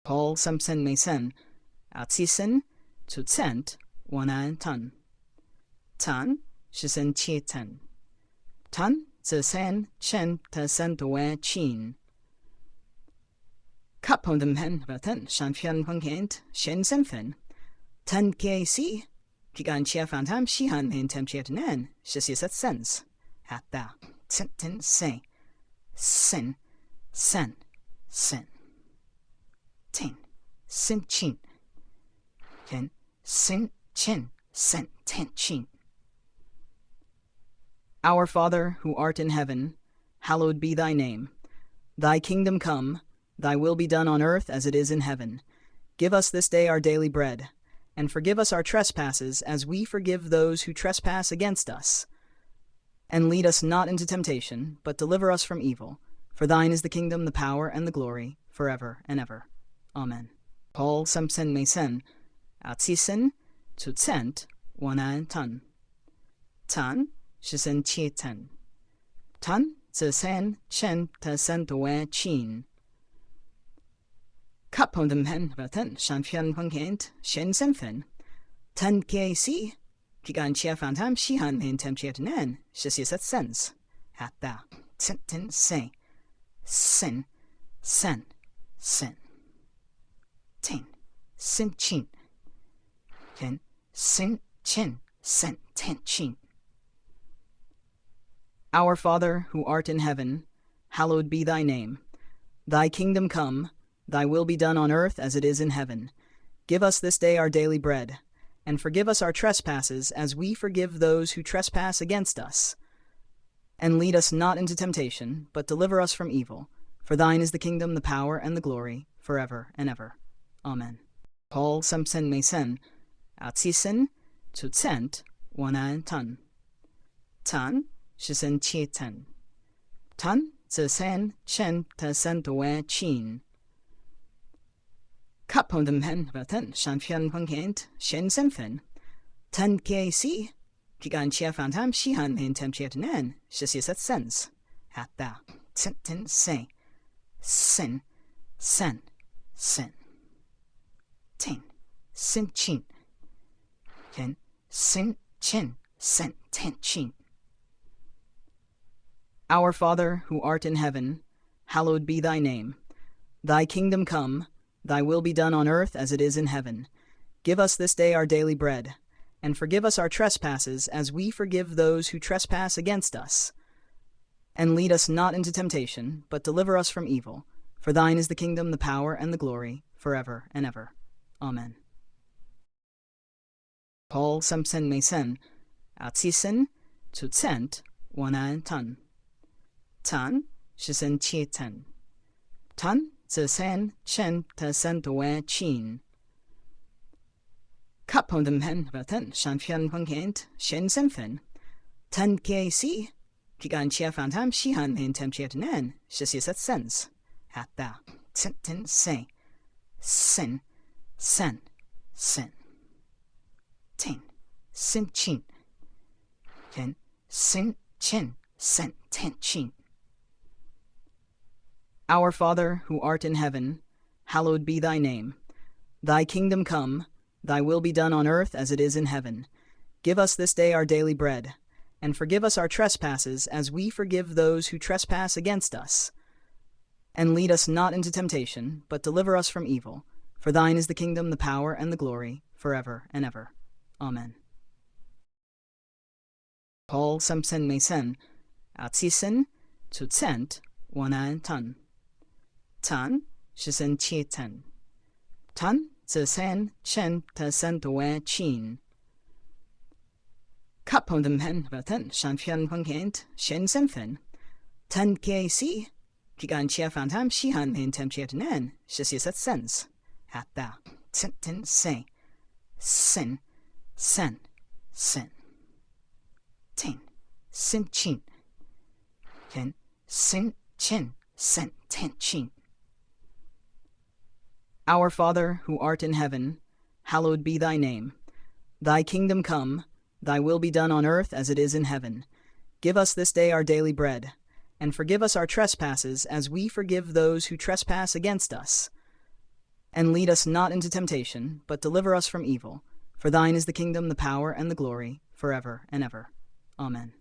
Paul Samsen Mason, Atsisen, Tutsent, Wanan Tan. Tan, Shisen Chieten. Tan, Zesen, Chen, Tesen Due Chin. Kapon dem Hen, Vaten, Shanfian Pongent, Shen Senfen. Tan Kie Si, Kigan Chia Fantam, Shihan in Temchietanen, Shisiset Sens. Hat da, Tintin Se. Sen, Sen, Sen. Tin, Sin Chin. Ken, Sin Chin, Sen, Ten Chin. Our Father, who art in heaven, hallowed be thy name. Thy kingdom come, thy will be done on earth as it is in heaven. Give us this day our daily bread, and forgive us our trespasses as we forgive those who trespass against us. And lead us not into temptation, but deliver us from evil. For thine is the kingdom, the power, and the glory, forever and ever. Amen. Paul Samsen Mason, Atsisen, Tutsent, Wanan Tan. Tan, Shisen Chieten. Tan, Zesen, Chen, Tesen Due Chin. Kapon dem Hen, Vaten, Shanfian Pongent, Shen Senfen. Tan Kie Si, Kigan Chia Fantam, Shihan in Temchietanen, Shisiset Sens. Hat da, Tintin Se. Sen, Sen, Sen. Tin, Sin Chin. Ken, Sin Chin, Sen, Ten Chin. Our Father, who art in heaven, hallowed be thy name. Thy kingdom come, thy will be done on earth as it is in heaven. Give us this day our daily bread, and forgive us our trespasses as we forgive those who trespass against us. And lead us not into temptation, but deliver us from evil. For thine is the kingdom, the power, and the glory, forever and ever. Amen. Paul Samsen Mason, Atsisen, Tutsent, Wanan Tan. Tan, Shisen Chieten. Tan, Zesen, Chen, Tesen Due Chin. Kapon dem Hen, Vaten, Shanfian Pongent, Shen Senfen. Tan Kie Si, Kigan Chia Fantam, Shihan in Temchietanen, Shisiset Sens. Hat da, Tintin Se. Sen, Sen, Sen. Tin, Sin Chin. Ken, Sin Chin, Sen, Ten Chin. Our Father, who art in heaven, hallowed be thy name. Thy kingdom come, thy will be done on earth as it is in heaven. Give us this day our daily bread, and forgive us our trespasses as we forgive those who trespass against us. And lead us not into temptation, but deliver us from evil. For thine is the kingdom, the power, and the glory, forever and ever. Amen. Paul Samsen Mason, Atsisen, Tutsent, Wanan Tan. Tan, Shisen Chieten. Tan, Zesen, Chen, Tesen Due Chin. Kapon dem Hen, Vaten, Shanfian Pongent, Shen Senfen. Tan Kie Si, Kigan Chia Fantam, Shihan in Temchietanen, Shisiset Sens. Hat da, Tintin Se. Sen, Sen, Sen. Tin, Sin Chin. Ken, Sin Chin, Sen, Ten Chin. Our Father, who art in heaven, hallowed be thy name. Thy kingdom come, thy will be done on earth as it is in heaven. Give us this day our daily bread, and forgive us our trespasses as we forgive those who trespass against us. And lead us not into temptation, but deliver us from evil. For thine is the kingdom, the power, and the glory, forever and ever. Amen. Paul Samsen Mason, Atsisen, Tutsent, Wanan Tan. Tan, Shisen Chieten. Tan, Zesen, Chen, Tesen Due Chin. Kapon dem Hen, Vaten, Shanfian Pongent, Shen Senfen. Tan Kie Si, Kigan Chia Fantam, Shihan in Temchietanen, Shisiset Sens. Hat da, Tintin Se. Sen, Sen, Sen. Tin, Sin Chin. Ken, Sin Chin, Sen, Ten Chin. Our Father, who art in heaven, hallowed be thy name. Thy kingdom come, thy will be done on earth as it is in heaven. Give us this day our daily bread, and forgive us our trespasses as we forgive those who trespass against us. And lead us not into temptation, but deliver us from evil. For thine is the kingdom, the power, and the glory, forever and ever. Amen.